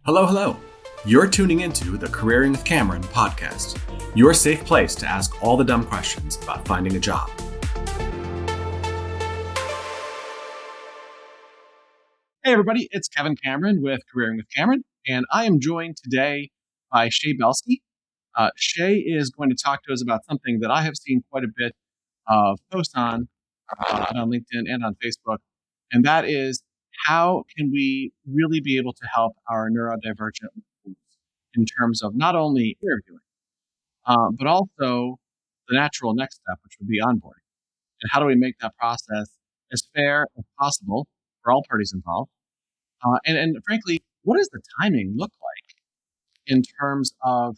Hello, hello. You're tuning into the Careering with Cameron podcast, your safe place to ask all the dumb questions about finding a job. Hey, everybody, it's Kevin Cameron with Careering with Cameron, and I am joined today by Shea Belsky. Shea is going to talk to us about something that I have seen quite a bit of posts on LinkedIn and on Facebook, and that is how can we really be able to help our neurodivergent employees in terms of not only interviewing, but also the natural next step, which would be onboarding. And how do we make that process as fair as possible for all parties involved? And frankly, what does the timing look like in terms of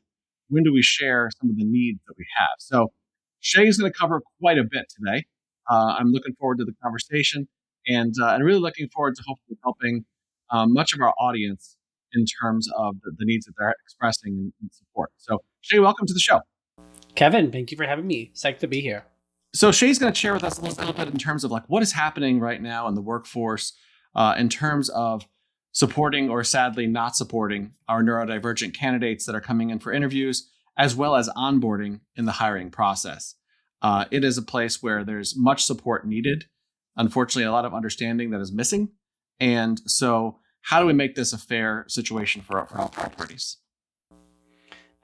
when do we share some of the needs that we have? So Shay is going to cover quite a bit today. I'm looking forward to the conversation and really looking forward to hopefully helping much of our audience in terms of the needs that they're expressing and support. So Shay, welcome to the show. Kevin, thank you for having me. Psyched to be here. So Shay's going to share with us a little bit in terms of like what is happening right now in the workforce in terms of supporting or sadly not supporting our neurodivergent candidates that are coming in for interviews, as well as onboarding in the hiring process. It is a place where there's much support needed. Unfortunately, a lot of understanding that is missing. And so how do we make this a fair situation for all parties?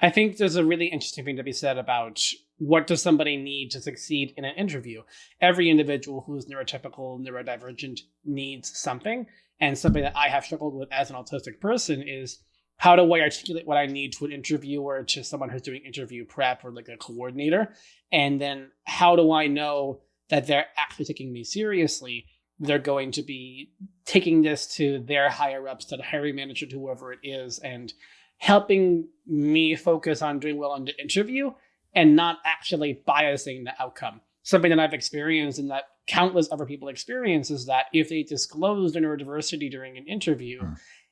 I think there's a really interesting thing to be said about what does somebody need to succeed in an interview. Every individual who's neurotypical, neurodivergent needs something. And something that I have struggled with as an autistic person is how do I articulate what I need to an interviewer, to someone who's doing interview prep or like a coordinator? And then how do I know that they're actually taking me seriously? They're going to be taking this to their higher ups, to the hiring manager, to whoever it is, and helping me focus on doing well on the interview and not actually biasing the outcome. Something that I've experienced and that countless other people experience is that if they disclose their neurodiversity during an interview,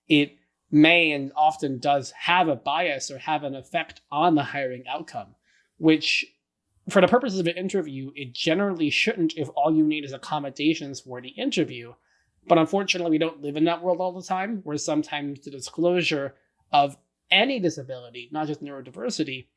it may and often does have a bias or have an effect on the hiring outcome, which for the purposes of an interview, it generally shouldn't if all you need is accommodations for the interview. But unfortunately, we don't live in that world all the time, where sometimes the disclosure of any disability, not just neurodiversity,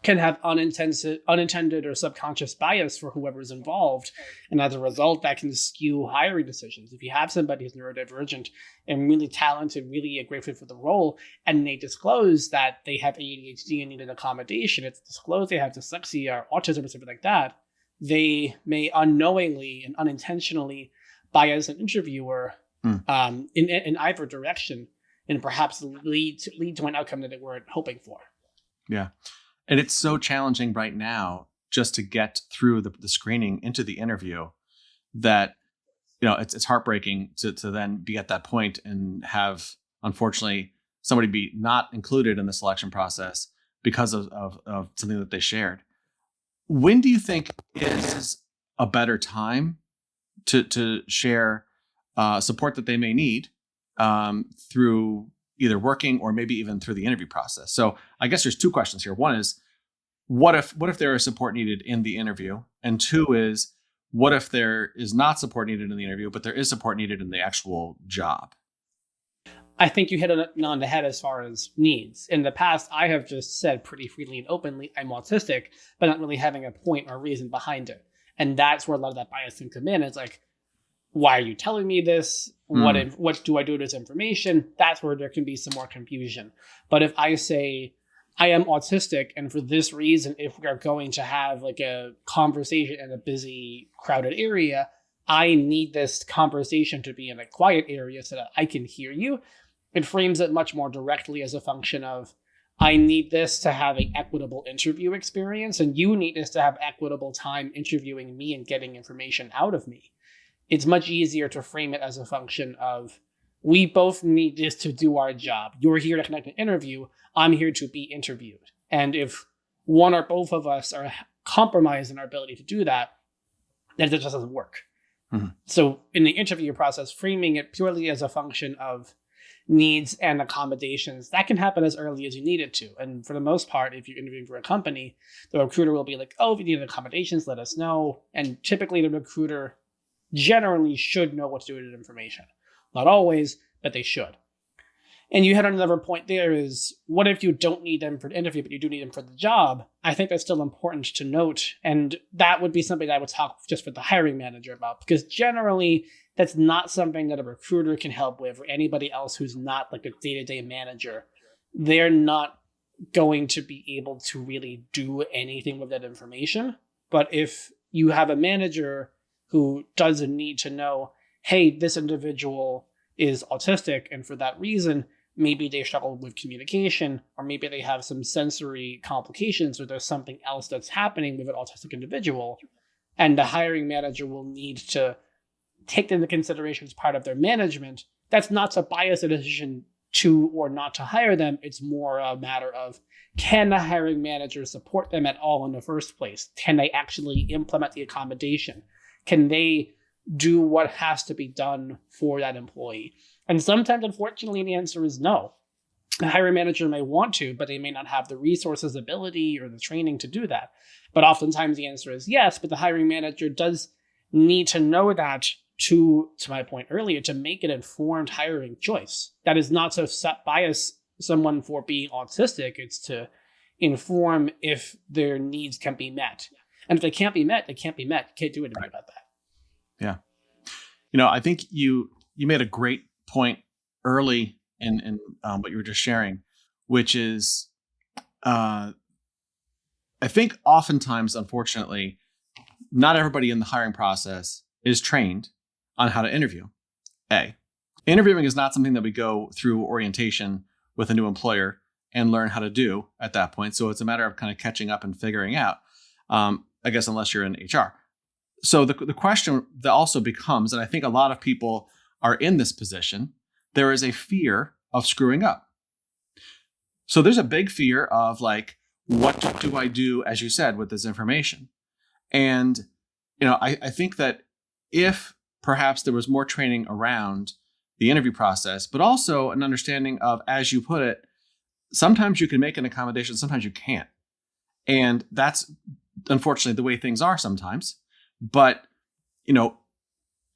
can have unintended or subconscious bias for whoever's involved. And as a result, that can skew hiring decisions. If you have somebody who's neurodivergent and really talented, really a great fit for the role, and they disclose that they have ADHD and need an accommodation, it's disclosed they have dyslexia or autism or something like that, they may unknowingly and unintentionally bias an interviewer in either direction and perhaps lead to an outcome that they weren't hoping for. Yeah. And it's so challenging right now just to get through the screening into the interview that, you know, it's heartbreaking to then be at that point and have, unfortunately, somebody be not included in the selection process because of something that they shared. When do you think is a better time to share support that they may need through either working or maybe even through the interview process? So I guess there's two questions here. One is, what if there is support needed in the interview? And two is, what if there is not support needed in the interview, but there is support needed in the actual job? I think you hit it on the head as far as needs. In the past, I have just said pretty freely and openly, I'm autistic, but not really having a point or reason behind it. And that's where a lot of that bias can come in. It's like, why are you telling me this? What do I do with this information? That's where there can be some more confusion. But if I say, I am autistic, and for this reason, if we are going to have like a conversation in a busy, crowded area, I need this conversation to be in a quiet area so that I can hear you. It frames it much more directly as a function of, I need this to have an equitable interview experience, and you need this to have equitable time interviewing me and getting information out of me. It's much easier to frame it as a function of, we both need this to do our job. You're here to conduct an interview. I'm here to be interviewed. And if one or both of us are compromised in our ability to do that, then it just doesn't work. Mm-hmm. So in the interview process, framing it purely as a function of needs and accommodations, that can happen as early as you need it to. And for the most part, if you're interviewing for a company, the recruiter will be like, oh, if you need accommodations, let us know. And typically the recruiter generally should know what to do with the information. Not always, but they should. And you had another point there is, what if you don't need them for the interview, but you do need them for the job? I think that's still important to note. And that would be something that I would talk just with the hiring manager about, because generally that's not something that a recruiter can help with, or anybody else who's not like a day-to-day manager. They're not going to be able to really do anything with that information. But if you have a manager who doesn't need to know, hey, this individual is autistic, and for that reason, maybe they struggle with communication, or maybe they have some sensory complications, or there's something else that's happening with an autistic individual, and the hiring manager will need to take that into consideration as part of their management. That's not to bias a decision to or not to hire them. It's more a matter of, can the hiring manager support them at all in the first place? Can they actually implement the accommodation? Can they do what has to be done for that employee? And sometimes, unfortunately, the answer is no. The hiring manager may want to, but they may not have the resources, ability, or the training to do that. But oftentimes the answer is yes, but the hiring manager does need to know that to my point earlier, to make an informed hiring choice. That is not to bias someone for being autistic. It's to inform if their needs can be met. And if they can't be met, they can't be met. You can't do anything about that. Yeah. I think you made a great point early in what you were just sharing, which is, I think oftentimes, unfortunately, not everybody in the hiring process is trained on how to interview. Interviewing is not something that we go through orientation with a new employer and learn how to do at that point. So it's a matter of kind of catching up and figuring out, I guess, unless you're in HR. So the question that also becomes, and I think a lot of people are in this position, there is a fear of screwing up. So there's a big fear of like, what do I do, as you said, with this information? And, I think that if perhaps there was more training around the interview process, but also an understanding of, as you put it, sometimes you can make an accommodation, sometimes you can't. And that's unfortunately the way things are sometimes. But,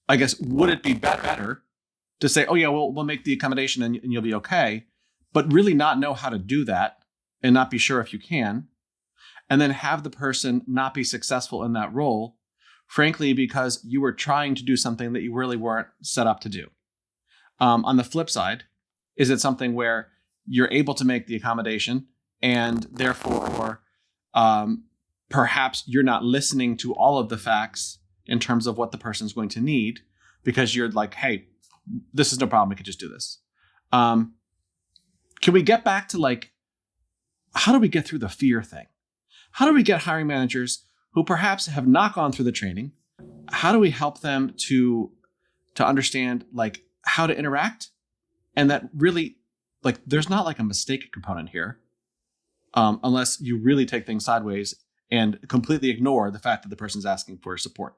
I guess, would it be better to say, oh yeah, we'll make the accommodation and you'll be okay, but really not know how to do that and not be sure if you can, and then have the person not be successful in that role, frankly, because you were trying to do something that you really weren't set up to do. On the flip side, is it something where you're able to make the accommodation and therefore perhaps you're not listening to all of the facts in terms of what the person's going to need, because you're like, hey, this is no problem, we could just do this. Can we get back to like, how do we get through the fear thing? How do we get hiring managers who perhaps have not gone through the training? How do we help them to understand like how to interact, and that really, like, there's not like a mistake component here, unless you really take things sideways and completely ignore the fact that the person's asking for support.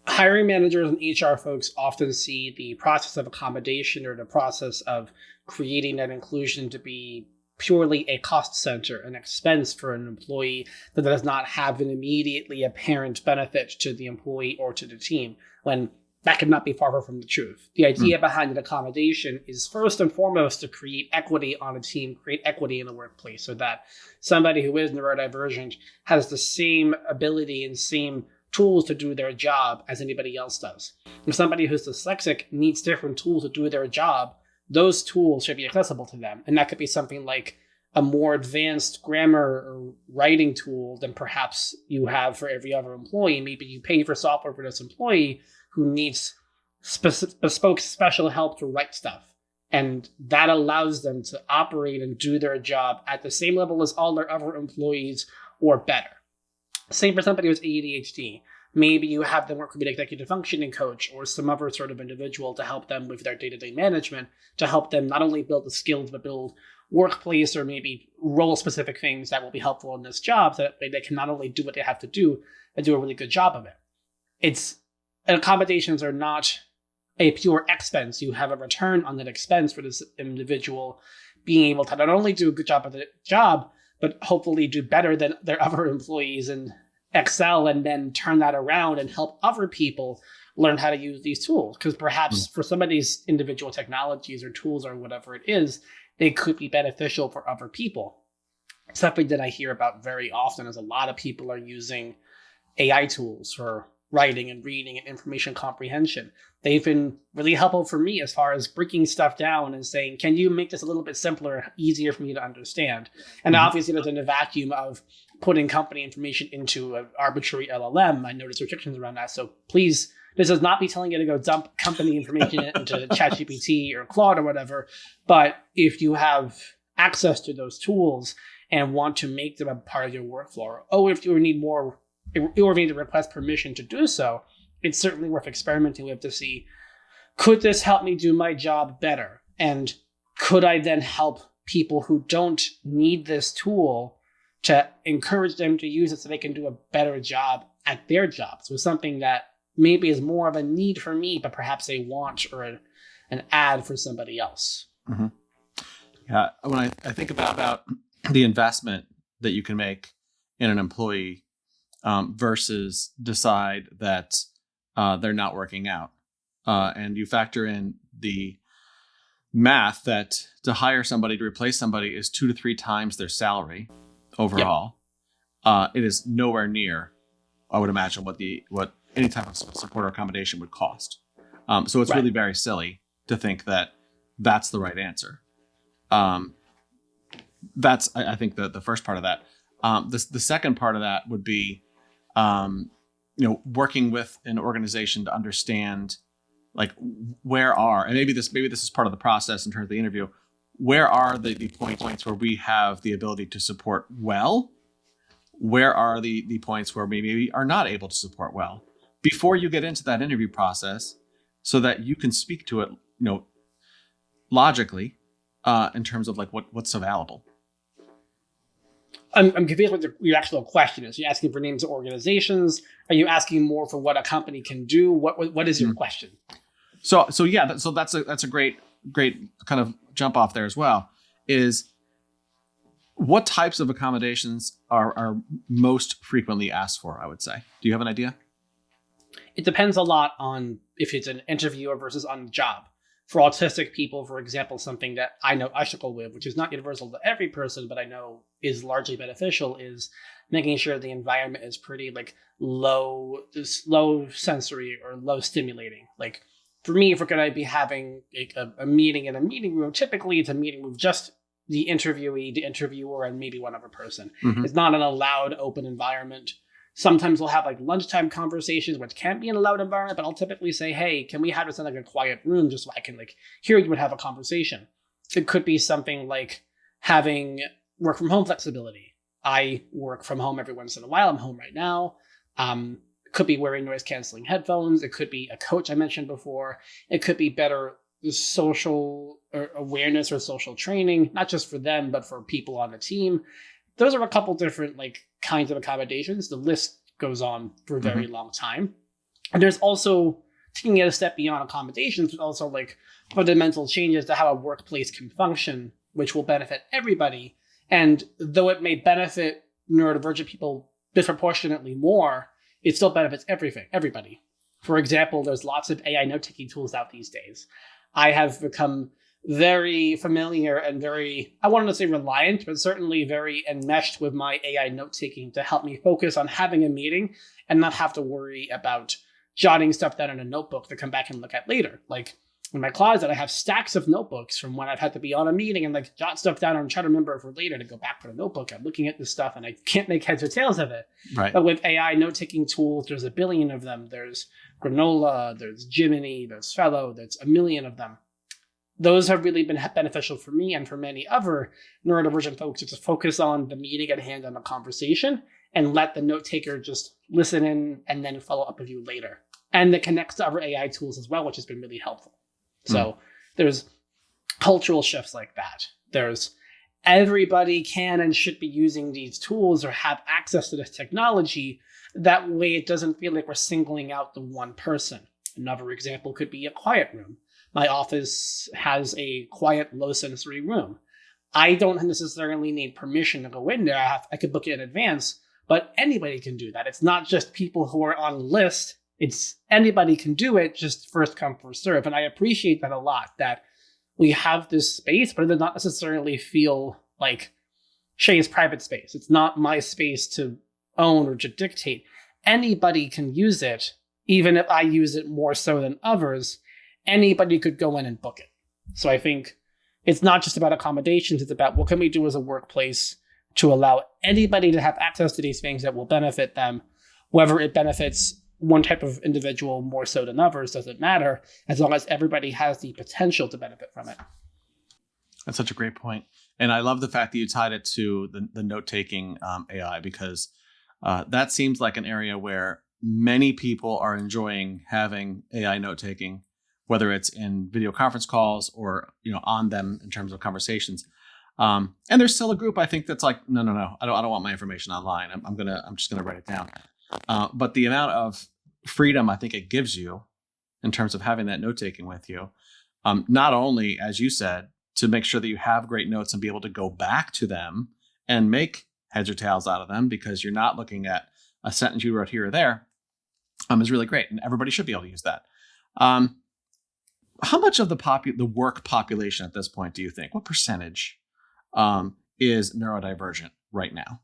Hiring managers and HR folks often see the process of accommodation or the process of creating that inclusion to be purely a cost center, an expense for an employee that does not have an immediately apparent benefit to the employee or to the team, when that could not be far from the truth. The idea behind an accommodation is first and foremost to create equity on a team, create equity in the workplace, so that somebody who is neurodivergent has the same ability and same tools to do their job as anybody else does. If somebody who's dyslexic needs different tools to do their job, those tools should be accessible to them. And that could be something like a more advanced grammar or writing tool than perhaps you have for every other employee. Maybe you pay for software for this employee who needs bespoke special help to write stuff. And that allows them to operate and do their job at the same level as all their other employees or better. Same for somebody with ADHD. Maybe you have them work with an executive functioning coach or some other sort of individual to help them with their day-to-day management, to help them not only build the skills, but build workplace or maybe role-specific things that will be helpful in this job, so that they can not only do what they have to do, but do a really good job of it. Accommodations are not a pure expense. You have a return on that expense for this individual being able to not only do a good job of the job, but hopefully do better than their other employees and excel, and then turn that around and help other people learn how to use these tools, because perhaps for some of these individual technologies or tools or whatever it is, they could be beneficial for other people. Something that I hear about very often is a lot of people are using AI tools for writing and reading and information comprehension. They've been really helpful for me as far as breaking stuff down and saying, can you make this a little bit simpler, easier for me to understand? And obviously there's in a vacuum of putting company information into an arbitrary LLM. I notice restrictions around that. So please, this does not be telling you to go dump company information into ChatGPT or Claude or whatever. But if you have access to those tools and want to make them a part of your workflow, or if you need more, or need to request permission to do so, it's certainly worth experimenting with to see, could this help me do my job better? And could I then help people who don't need this tool to encourage them to use it so they can do a better job at their job? So something that maybe is more of a need for me, but perhaps a want or an ad for somebody else. Mm-hmm. Yeah, when I think about the investment that you can make in an employee versus decide that they're not working out. And you factor in the math that to hire somebody to replace somebody is 2 to 3 times their salary overall. Yep. It is nowhere near, I would imagine, what any type of support or accommodation would cost. So it's really very silly to think that that's the right answer. That's, I think, the first part of that. The second part of that would be, working with an organization to understand, like, and maybe this is part of the process in terms of the interview, where are the points where we have the ability to support well? Where are the points where we maybe are not able to support well before you get into that interview process, so that you can speak to it, logically, in terms of like what's available. I'm confused what your actual question is. Are you asking for names of organizations? Are you asking more for what a company can do? What is your question? So that's a great kind of jump off there as well. Is what types of accommodations are most frequently asked for, I would say. Do you have an idea? It depends a lot on if it's an interviewer versus on the job. For autistic people, for example, something that I know I struggle with, which is not universal to every person, but I know is largely beneficial, is making sure the environment is pretty like low sensory or low stimulating. Like for me, if we're going to be having a meeting in a meeting room, typically it's a meeting with just the interviewee, the interviewer, and maybe one other person. Mm-hmm. It's not in a loud, open environment. Sometimes we'll have like lunchtime conversations, which can't be in a loud environment, but I'll typically say, hey, can we have this in like a quiet room just so I can like hear you and have a conversation? It could be something like having work from home flexibility. I work from home every once in a while. I'm home right now. It could be wearing noise canceling headphones. It could be a coach I mentioned before. It could be better social awareness or social training, not just for them, but for people on the team. Those are a couple different like kinds of accommodations. The list goes on for a very long time. And there's also, taking it a step beyond accommodations, but also like fundamental changes to how a workplace can function, which will benefit everybody. And though it may benefit neurodivergent people disproportionately more, it still benefits everybody. For example, there's lots of AI note-taking tools out these days. I have become very familiar and very, I wanted to say reliant, but certainly very enmeshed with my AI note-taking to help me focus on having a meeting and not have to worry about jotting stuff down in a notebook to come back and look at later. Like in my closet, I have stacks of notebooks from when I've had to be on a meeting and like jot stuff down and try to remember it for later to go back for the notebook. I'm looking at this stuff and I can't make heads or tails of it. Right. But with AI note-taking tools, there's a billion of them. There's Granola, there's Jiminy, there's Fellow, there's a million of them. Those have really been beneficial for me and for many other neurodivergent folks to focus on the meeting at hand and the conversation and let the note taker just listen in and then follow up with you later. And it connects to other AI tools as well, which has been really helpful. So there's cultural shifts like that. There's everybody can and should be using these tools or have access to this technology. That way it doesn't feel like we're singling out the one person. Another example could be a quiet room. My office has a quiet, low sensory room. I don't necessarily need permission to go in there. I could book it in advance, but anybody can do that. It's not just people who are on the list It's anybody can do it, just first come, first serve. And I appreciate that a lot, that we have this space, but it does not necessarily feel like Shea's private space. It's not my space to own or to dictate. Anybody can use it, even if I use it more so than others. Anybody could go in and book it. So I think it's not just about accommodations, it's about what can we do as a workplace to allow anybody to have access to these things that will benefit them. Whether it benefits one type of individual more so than others doesn't matter, as long as everybody has the potential to benefit from it. That's such a great point. And I love the fact that you tied it to the note-taking AI, because that seems like an area where many people are enjoying having AI note-taking, whether it's in video conference calls or on them in terms of conversations. And there's still a group, I think, that's like, no, I don't want my information online. I'm just gonna write it down. But the amount of freedom I think it gives you in terms of having that note-taking with you, not only, as you said, to make sure that you have great notes and be able to go back to them and make heads or tails out of them, because you're not looking at a sentence you wrote here or there, is really great. And everybody should be able to use that. How much of the work population at this point do you think? What percentage is neurodivergent right now?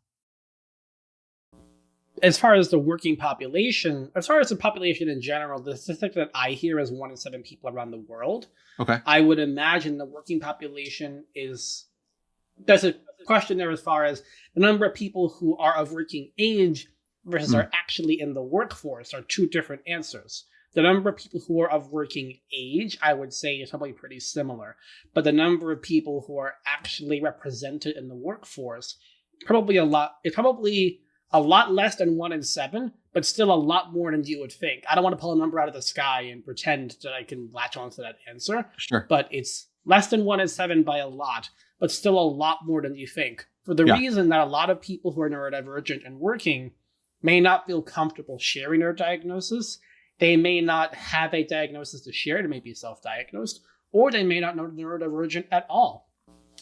As far as the working population, as far as the population in general, the statistic that I hear is 1 in 7 people around the world. Okay. I would imagine the working population is, there's a question there as far as the number of people who are of working age versus are actually in the workforce are two different answers. The number of people who are of working age, I would say, is probably pretty similar. But the number of people who are actually represented in the workforce, it's probably a lot less than 1 in 7, but still a lot more than you would think. I don't want to pull a number out of the sky and pretend that I can latch onto that answer. Sure. But it's less than 1 in 7 by a lot, but still a lot more than you think. For the reason that a lot of people who are neurodivergent and working may not feel comfortable sharing their diagnosis. They may not have a diagnosis to share. They may be self-diagnosed, or they may not know neurodivergent at all.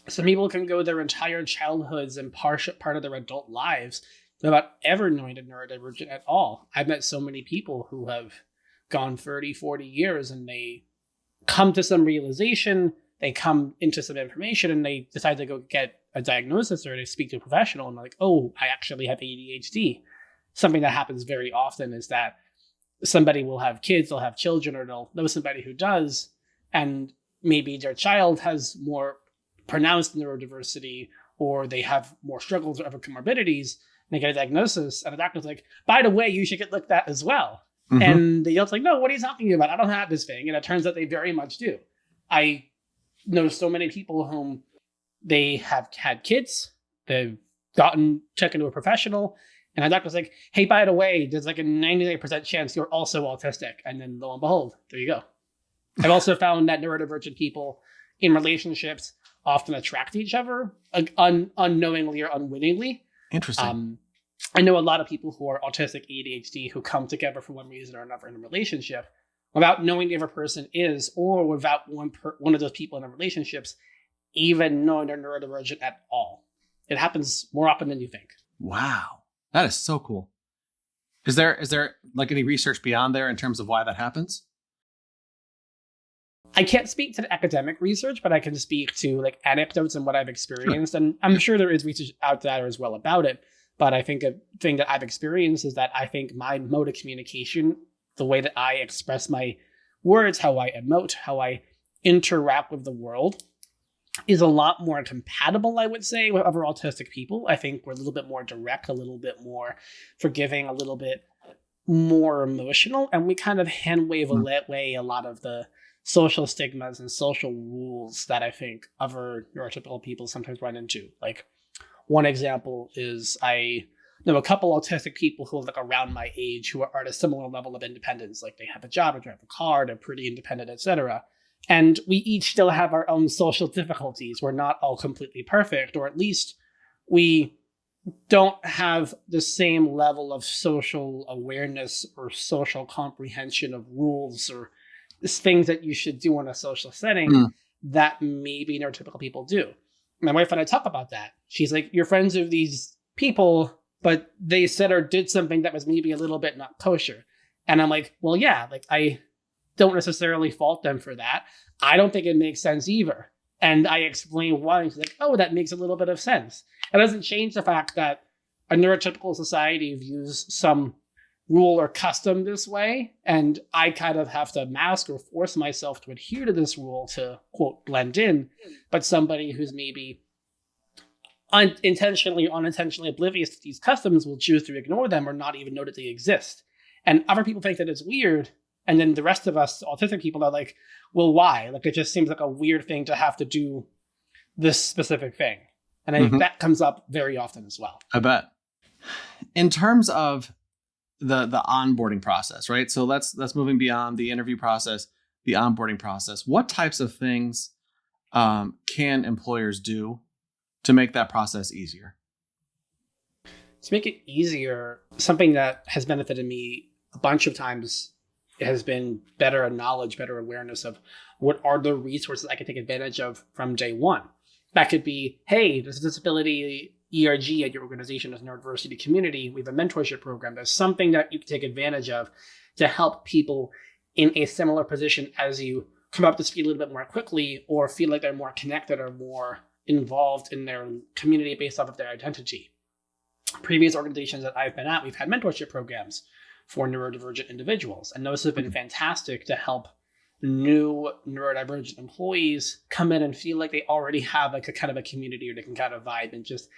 Some people can go their entire childhoods and part of their adult lives without ever knowing they're neurodivergent at all. I've met so many people who have gone 30, 40 years and they come to some realization, they come into some information, and they decide to go get a diagnosis or they speak to a professional and they're like, oh, I actually have ADHD. Something that happens very often is that somebody will have kids, they'll have children, or they'll know somebody who does, and maybe their child has more pronounced neurodiversity, or they have more struggles or other comorbidities, and they get a diagnosis, and the doctor's like, by the way, you should get looked at as well. Mm-hmm. And the adult's like, no, what are you talking about? I don't have this thing. And it turns out they very much do. I know so many people whom they have had kids, they've gotten checked into a professional, and the doctor's like, hey, by the way, there's like a 98% chance you're also autistic. And then lo and behold, there you go. I've also found that neurodivergent people in relationships often attract each other unknowingly or unwittingly. Interesting. I know a lot of people who are autistic, ADHD, who come together for one reason or another in a relationship without knowing the other person is, or without one of those people in the relationships even knowing they're neurodivergent at all. It happens more often than you think. Wow. That is so cool. Is there like any research beyond there in terms of why that happens? I can't speak to the academic research, but I can speak to like anecdotes and what I've experienced. Sure. And I'm sure there is research out there as well about it. But I think a thing that I've experienced is that I think my mode of communication, the way that I express my words, how I emote, how I interact with the world, is a lot more compatible, I would say, with other autistic people. I think we're a little bit more direct, a little bit more forgiving, a little bit more emotional, and we kind of hand wave away a lot of the social stigmas and social rules that I think other neurotypical people sometimes run into. Like, one example is I know a couple autistic people who are like around my age who are at a similar level of independence. Like, they have a job, they drive a car, they're pretty independent, etc. And we each still have our own social difficulties. We're not all completely perfect, or at least we don't have the same level of social awareness or social comprehension of rules or things that you should do in a social setting that maybe neurotypical people do. My wife and I talk about that. She's like, you're friends with these people, but they said or did something that was maybe a little bit not kosher. And I'm like, well, yeah, like I don't necessarily fault them for that. I don't think it makes sense either. And I explain why. And she's like, oh, that makes a little bit of sense. It doesn't change the fact that a neurotypical society views some rule or custom this way. And I kind of have to mask or force myself to adhere to this rule to, quote, blend in. But somebody who's maybe intentionally or unintentionally oblivious to these customs will choose to ignore them or not even know that they exist. And other people think that it's weird. And then the rest of us autistic people are like, well, why? Like, it just seems like a weird thing to have to do this specific thing. And I think that comes up very often as well. I bet. In terms of the onboarding process, right? So let's moving beyond the interview process, the onboarding process. What types of things can employers do to make that process easier? To make it easier, something that has benefited me a bunch of times has been better knowledge, better awareness of what are the resources I can take advantage of from day one. That could be, hey, there's a disability ERG at your organization, as neurodiversity community. We have a mentorship program. There's something that you can take advantage of to help people in a similar position as you come up to speed a little bit more quickly or feel like they're more connected or more involved in their community based off of their identity. Previous organizations that I've been at, we've had mentorship programs for neurodivergent individuals. And those have been fantastic to help new neurodivergent employees come in and feel like they already have like a kind of a community or they can kind of vibe and just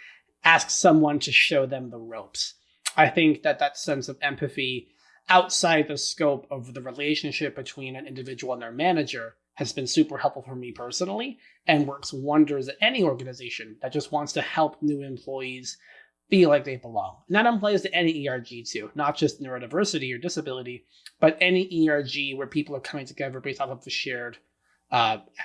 ask someone to show them the ropes. I think that sense of empathy outside the scope of the relationship between an individual and their manager has been super helpful for me personally and works wonders at any organization that just wants to help new employees feel like they belong. And that applies to any ERG too, not just neurodiversity or disability, but any ERG where people are coming together based off of a shared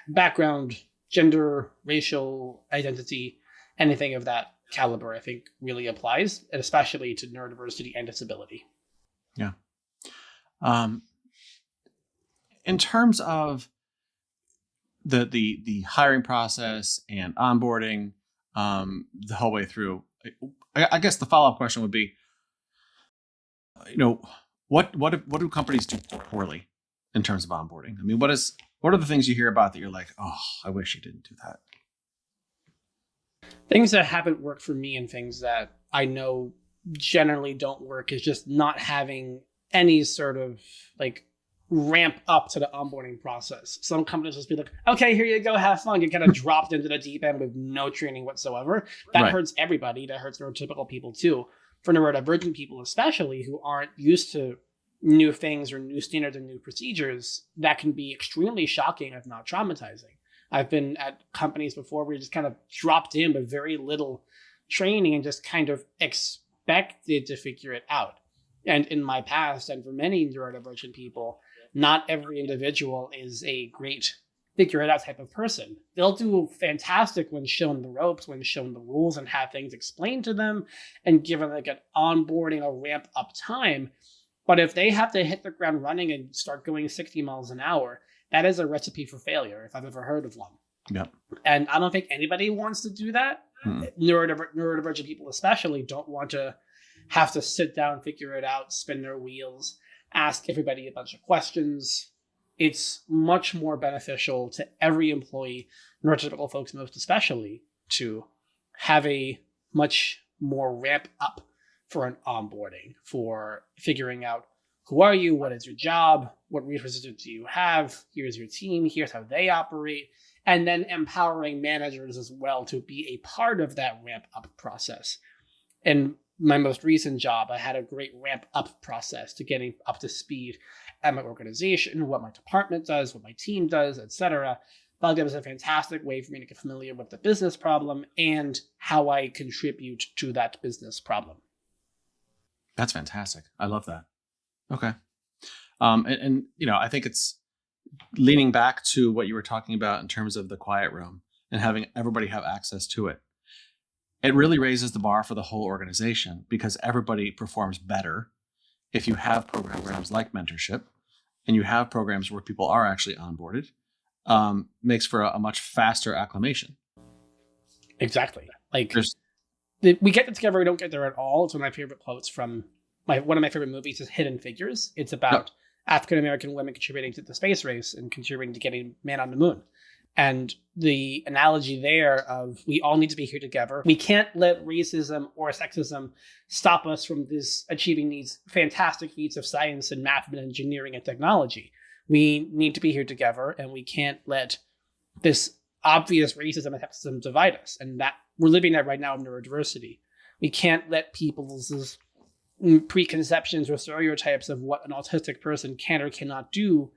background, gender, racial identity, anything of that caliber, I think really applies, and especially to neurodiversity and disability. Yeah. In terms of the hiring process and onboarding, the whole way through, I guess the follow-up question would be, what do companies do poorly in terms of onboarding? I mean, what are the things you hear about that you're like, oh, I wish you didn't do that? Things that haven't worked for me and things that I know generally don't work is just not having any sort of like ramp up to the onboarding process. Some companies just be like, okay, here you go, have fun. Get kind of dropped into the deep end with no training whatsoever. That hurts everybody. That hurts neurotypical people too. For neurodivergent people especially, who aren't used to new things or new standards and new procedures, that can be extremely shocking, if not traumatizing. I've been at companies before where you just kind of dropped in with very little training and just kind of expected to figure it out. And in my past, and for many neurodivergent people, not every individual is a great figure it out type of person. They'll do fantastic when shown the ropes, when shown the rules and have things explained to them and given like an onboarding or ramp up time. But if they have to hit the ground running and start going 60 miles an hour, that is a recipe for failure if I've ever heard of one. Yeah. And I don't think anybody wants to do that. Neurodivergent people especially don't want to have to sit down, figure it out, spin their wheels, ask everybody a bunch of questions. It's much more beneficial to every employee, neurotypical folks most especially, to have a much more ramp up for an onboarding, for figuring out who are you, what is your job, what resources do you have, here's your team, here's how they operate, and then empowering managers as well to be a part of that ramp up process. In my most recent job, I had a great ramp up process to getting up to speed at my organization, what my department does, what my team does, etc. I felt like that was a fantastic way for me to get familiar with the business problem and how I contribute to that business problem. That's fantastic. I love that. Okay. And I think it's leaning back to what you were talking about in terms of the quiet room and having everybody have access to it. It really raises the bar for the whole organization because everybody performs better if you have programs like mentorship and you have programs where people are actually onboarded. Makes for a much faster acclimation. Exactly. Like we get it together, we don't get there at all. It's one of my favorite quotes from one of my favorite movies is Hidden Figures. It's about African American women contributing to the space race and contributing to getting man on the moon. And the analogy there of we all need to be here together. We can't let racism or sexism stop us from achieving these fantastic feats of science and math and engineering and technology. We need to be here together, and we can't let this obvious racism and sexism divide us. And that we're living that right now in neurodiversity. We can't let people's preconceptions or stereotypes of what an autistic person can or cannot do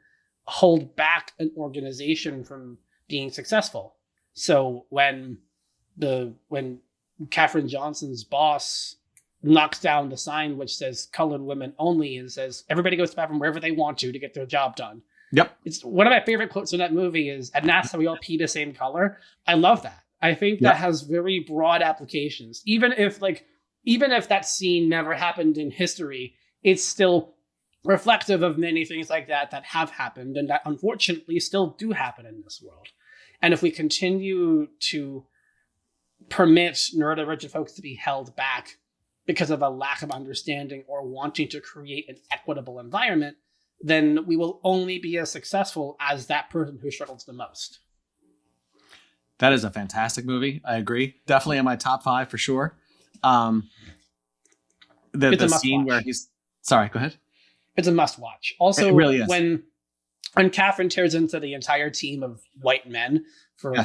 hold back an organization from being successful. So when Katherine Johnson's boss knocks down the sign which says colored women only and says everybody goes to the bathroom wherever they want to get their job done. Yep. It's one of my favorite quotes in that movie is, at NASA we all pee the same color. I love that. I think that has very broad applications. Even if that scene never happened in history, it's still reflective of many things like that have happened and that unfortunately still do happen in this world. And if we continue to permit neurodivergent folks to be held back because of a lack of understanding or wanting to create an equitable environment, then we will only be as successful as that person who struggles the most. That is a fantastic movie. I agree. Definitely in my top 5 for sure. The scene where he's... Sorry, go ahead. It's a must watch. Also, it really is. When Catherine tears into the entire team of white men for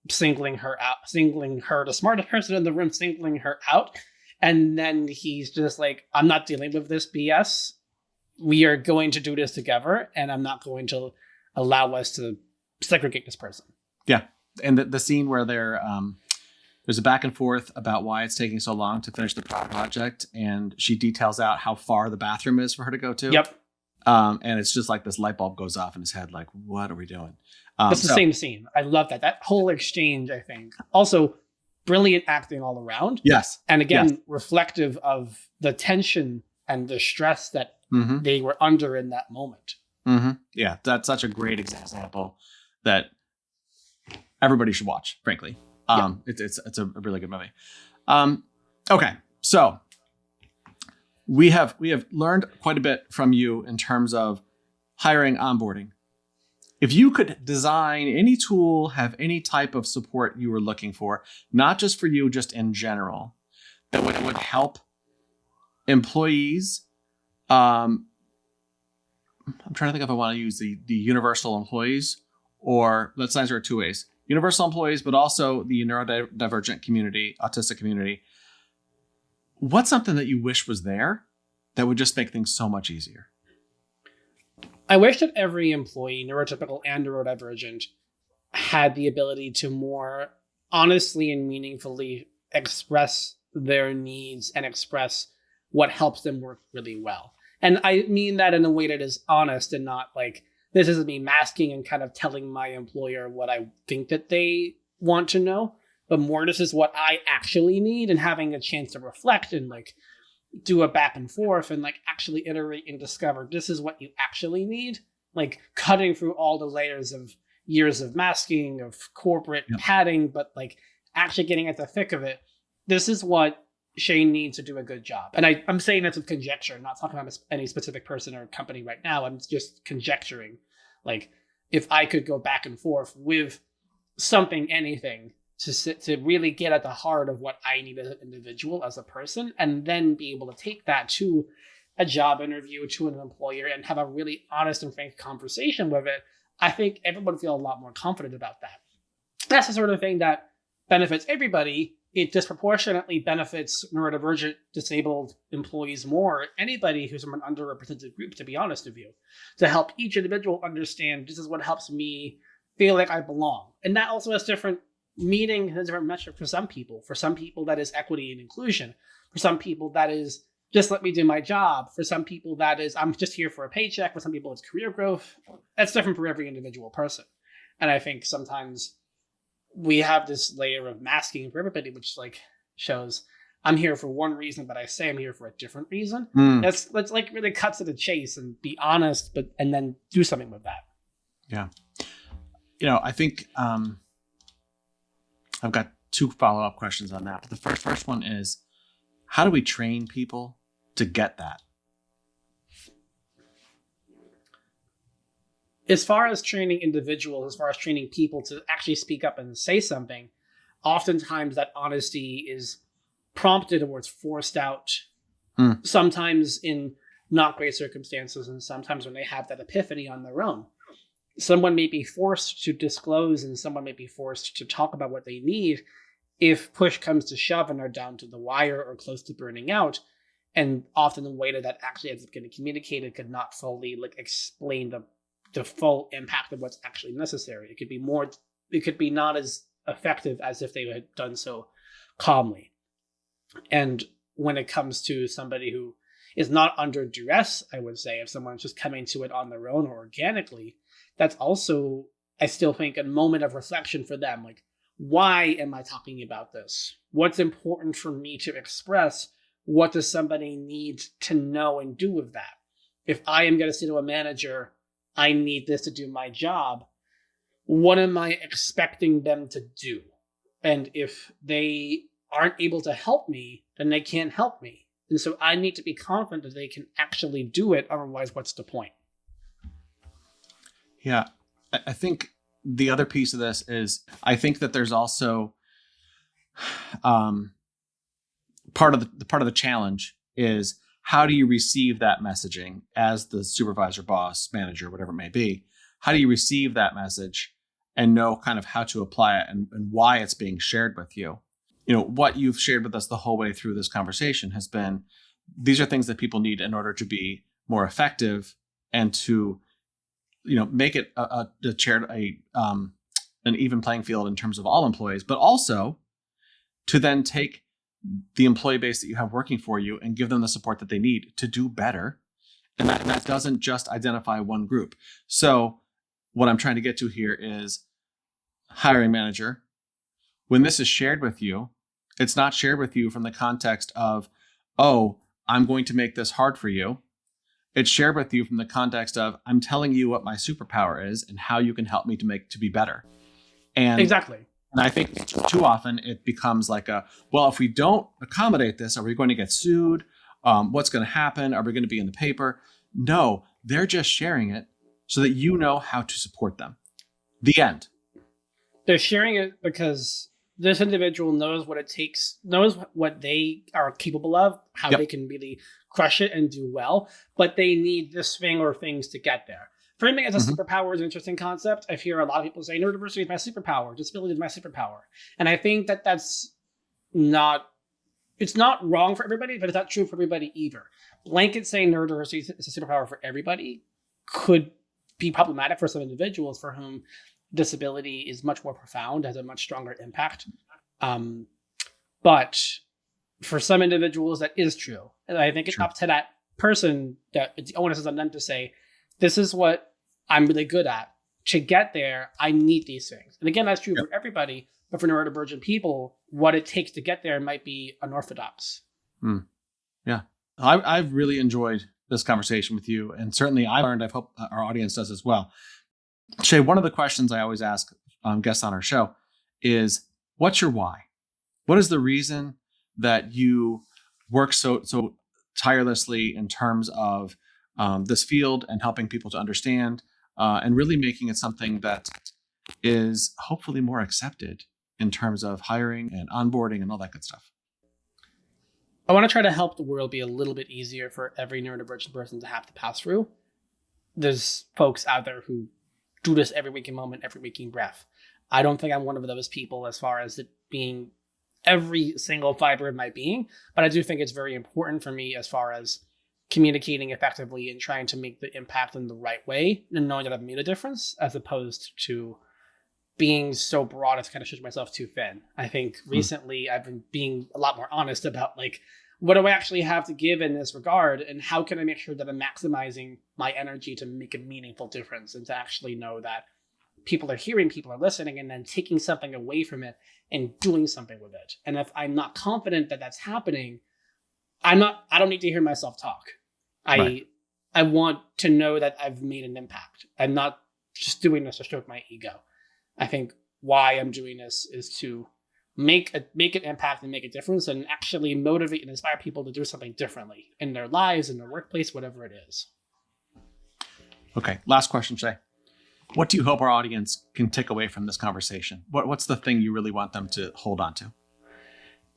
singling her, the smartest person in the room, singling her out. And then he's just like, I'm not dealing with this BS. We are going to do this together, and I'm not going to allow us to segregate this person. Yeah. And the scene where there's a back and forth about why it's taking so long to finish the project, and she details out how far the bathroom is for her to go to. Yep. And it's just like this light bulb goes off in his head, like, what are we doing? It's the same scene. I love that. That whole exchange, I think. Also, brilliant acting all around. Yes. And again, reflective of the tension and the stress that they were under in that moment. Mm-hmm. Yeah, that's such a great example that everybody should watch, frankly. It's a really good movie. Okay, so we have learned quite a bit from you in terms of hiring, onboarding. If you could design any tool, have any type of support you were looking for, not just for you, just in general, that would help employees. I'm trying to think if I want to use the universal employees, or let's answer it 2 ways. Universal employees, but also the neurodivergent community, autistic community. What's something that you wish was there that would just make things so much easier? I wish that every employee, neurotypical and neurodivergent, had the ability to more honestly and meaningfully express their needs and express what helps them work really well. And I mean that in a way that is honest and not like, this isn't me masking and kind of telling my employer what I think that they want to know, but more this is what I actually need, and having a chance to reflect and like do a back and forth and like actually iterate and discover this is what you actually need. Like cutting through all the layers of years of masking, of corporate padding, but like actually getting at the thick of it. This is what Shane needs to do a good job. And I'm saying that's with conjecture. I'm not talking about any specific person or company right now. I'm just conjecturing. Like, if I could go back and forth with something, anything, to really get at the heart of what I need as an individual, as a person, and then be able to take that to a job interview, to an employer, and have a really honest and frank conversation with it, I think everyone would feel a lot more confident about that. That's the sort of thing that benefits everybody. It disproportionately benefits neurodivergent, disabled employees more. Anybody who's from an underrepresented group, to be honest with you, to help each individual understand this is what helps me feel like I belong. And that also has different meaning and a different metric for some people. For some people, that is equity and inclusion. For some people, that is just let me do my job. For some people, that is I'm just here for a paycheck. For some people, it's career growth. That's different for every individual person. And I think sometimes we have this layer of masking for everybody, which like shows I'm here for one reason, but I say I'm here for a different reason. Let's like really cut to the chase and be honest, and then do something with that. Yeah. I think I've got 2 follow-up questions on that. But the first one is, how do we train people to get that? As far as training individuals, as far as training people to actually speak up and say something, oftentimes that honesty is prompted or it's forced out, sometimes in not great circumstances, and sometimes when they have that epiphany on their own. Someone may be forced to disclose and someone may be forced to talk about what they need if push comes to shove and they're down to the wire or close to burning out. And often the way that actually ends up getting communicated could not fully explain the full impact of what's actually necessary. It could be not as effective as if they had done so calmly. And when it comes to somebody who is not under duress, I would say, if someone's just coming to it on their own or organically, that's also, I still think, a moment of reflection for them. Like, why am I talking about this? What's important for me to express? What does somebody need to know and do with that? If I am going to say to a manager, I need this to do my job, what am I expecting them to do? And if they aren't able to help me, then they can't help me. And so I need to be confident that they can actually do it. Otherwise, what's the point? Yeah. I think the other piece of this is, I think that there's also part of the challenge is, how do you receive that messaging as the supervisor, boss, manager, whatever it may be? How do you receive that message and know kind of how to apply it and why it's being shared with you? You know, what you've shared with us the whole way through this conversation has been, these are things that people need in order to be more effective and to, you know, make it an even playing field in terms of all employees, but also to then take the employee base that you have working for you and give them the support that they need to do better. And that doesn't just identify one group. So what I'm trying to get to here is, hiring manager, when this is shared with you, it's not shared with you from the context of, oh, I'm going to make this hard for you. It's shared with you from the context of, I'm telling you what my superpower is and how you can help me to be better. And exactly. And I think too often it becomes like well, if we don't accommodate this, are we going to get sued? What's going to happen? Are we going to be in the paper? No, they're just sharing it so that you know how to support them. The end. They're sharing it because this individual knows what it takes, knows what they are capable of, how they can really crush it and do well, but they need this thing or things to get there. Framing as a superpower is an interesting concept. I hear a lot of people say neurodiversity is my superpower, disability is my superpower. And I think that it's not wrong for everybody, but it's not true for everybody either. Blanket saying neurodiversity is a superpower for everybody could be problematic for some individuals for whom disability is much more profound, has a much stronger impact. But for some individuals, that is true. And I think it's up to that person, that the onus is on them to say, this is what I'm really good at. To get there, I need these things. And again, that's true for everybody, but for neurodivergent people, what it takes to get there might be unorthodox. Yeah. I've really enjoyed this conversation with you. And certainly I learned, I hope our audience does as well. Shea, one of the questions I always ask guests on our show is, what's your why? What is the reason that you work so tirelessly in terms of this field and helping people to understand and really making it something that is hopefully more accepted in terms of hiring and onboarding and all that good stuff? I want to try to help the world be a little bit easier for every neurodivergent person to have to pass through. There's folks out there who do this every waking moment, every waking breath. I don't think I'm one of those people as far as it being every single fiber of my being, but I do think it's very important for me as far as communicating effectively and trying to make the impact in the right way and knowing that I've made a difference, as opposed to being so broad as to kind of stretch myself too thin. I think recently I've been being a lot more honest about, like, what do I actually have to give in this regard, and how can I make sure that I'm maximizing my energy to make a meaningful difference and to actually know that people are hearing, people are listening, and then taking something away from it and doing something with it. And if I'm not confident that that's happening, I don't need to hear myself talk. I want to know that I've made an impact. I'm not just doing this to stroke my ego. I think why I'm doing this is to make an impact and make a difference, and actually motivate and inspire people to do something differently in their lives, in their workplace, whatever it is. Okay, last question, Shay. What do you hope our audience can take away from this conversation? What's the thing you really want them to hold on to?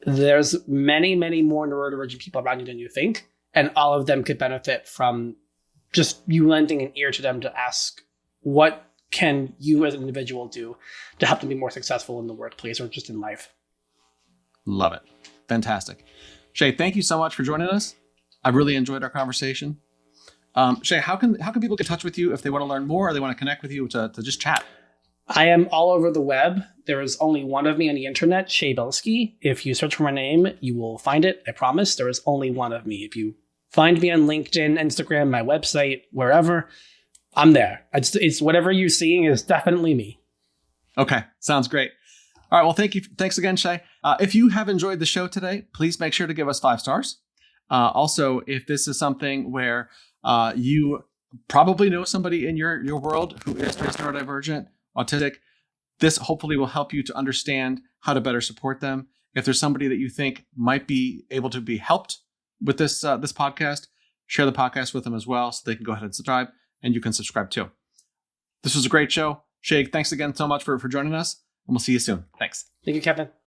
There's many, many more neurodivergent people around you than you think, and all of them could benefit from just you lending an ear to them to ask, what can you as an individual do to help them be more successful in the workplace or just in life? Love it. Fantastic. Shay, thank you so much for joining us. I really enjoyed our conversation. Shay, how can people get in touch with you if they want to learn more or they want to connect with you to just chat? I am all over the web. There is only one of me on the internet, Shea Belsky. If you search for my name, you will find it. I promise. There is only one of me. If you find me on LinkedIn, Instagram, my website, wherever, I'm there. It's whatever you're seeing is definitely me. Okay, sounds great. All right, well, thank you. Thanks again, Shay. If you have enjoyed the show today, please make sure to give us 5 stars. Also, if this is something where you probably know somebody in your world who is neurodivergent, autistic, this hopefully will help you to understand how to better support them. If there's somebody that you think might be able to be helped with this podcast, share the podcast with them as well so they can go ahead and subscribe, and you can subscribe too. This was a great show. Shay, thanks again so much for joining us, and we'll see you soon. Thanks. Thank you, Kevin.